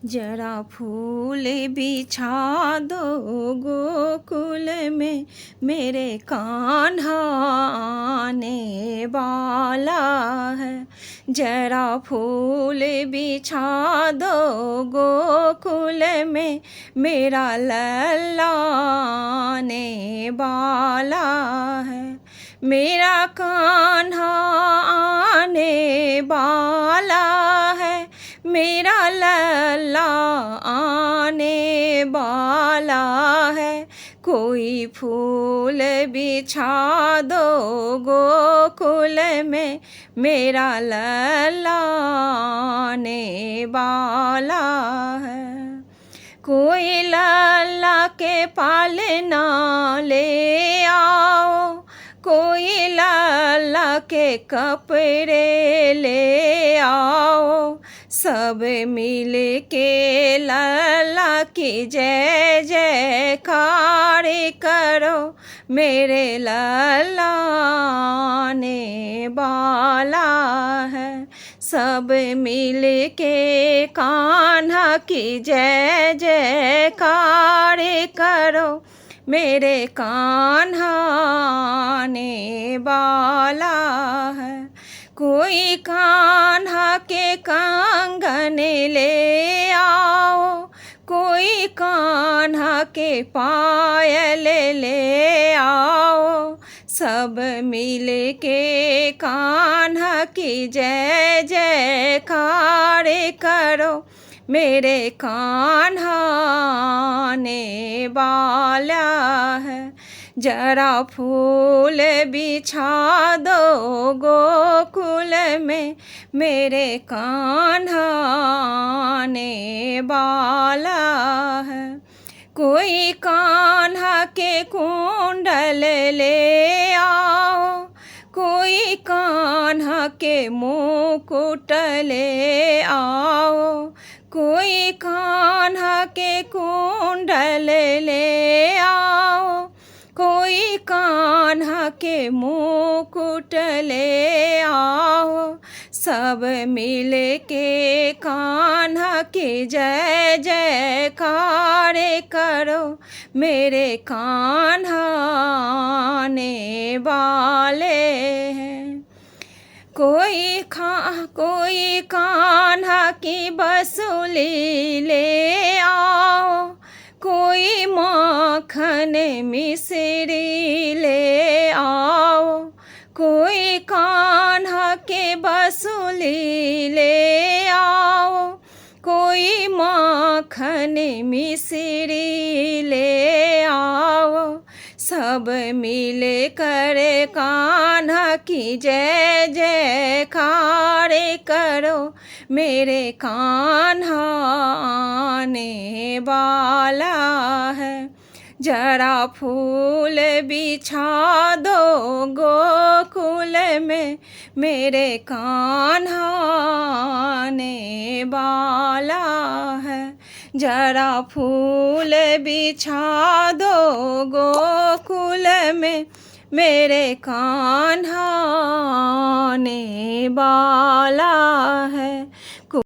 जरा फूल बिछा दो गोकुल में, मेरे कान्हा आने वाला है। जरा फूल बिछा दो गोकुल में, मेरा लल्ला आने वाला है। मेरा कान्हा आने वाला है, मेरा लल्ला आने वाला है। कोई फूल बिछा दो गोकुल में, मेरा लल्ला आने वाला है। कोई लल्ला के पालना ले आओ, कोई लल्ला के कपड़े ले आओ। सब मिल के लल्ला की जय जयकार करो, मेरे लल्ला आने वाला है। सब मिल के कान्हा की जय जयकार करो, मेरे कान्हा आने वाला है। कोई कान्हा के कंगन ले आओ, कोई कान्हा के पायल ले आओ। सब मिल के कान्हा की जय जयकार करो, मेरे कान्हा आने वाला है। जरा फूल बिछा दो गोकुल में, मेरे कान्हा आने वाला है। कोई कान्हा के कुंडल ले आओ, कोई कान्हा के मुकुट ले आओ। कोई कान्हा के कुंडल ले आओ, कोई कान्हा के मुकुट ले आओ। सब मिल के कान्हा की जय जयकार करो, मेरे कान्हा आने वाले हैं। कोई कान्हा की बसुली ले आओ, कोई माखन मिश्री ले आओ। कोई कान्हा के बसुली ले आओ, कोई माखन मिश्री ले आओ। सब मिल कर कान्हा की जय जयकार करो, मेरे कान्हा आने वाला है। जरा फूल बिछा दो गोकुल में, मेरे कान्हा आने वाला है। जरा फूल बिछा दो गोकुल में, मेरे कान्हा आने वाला है।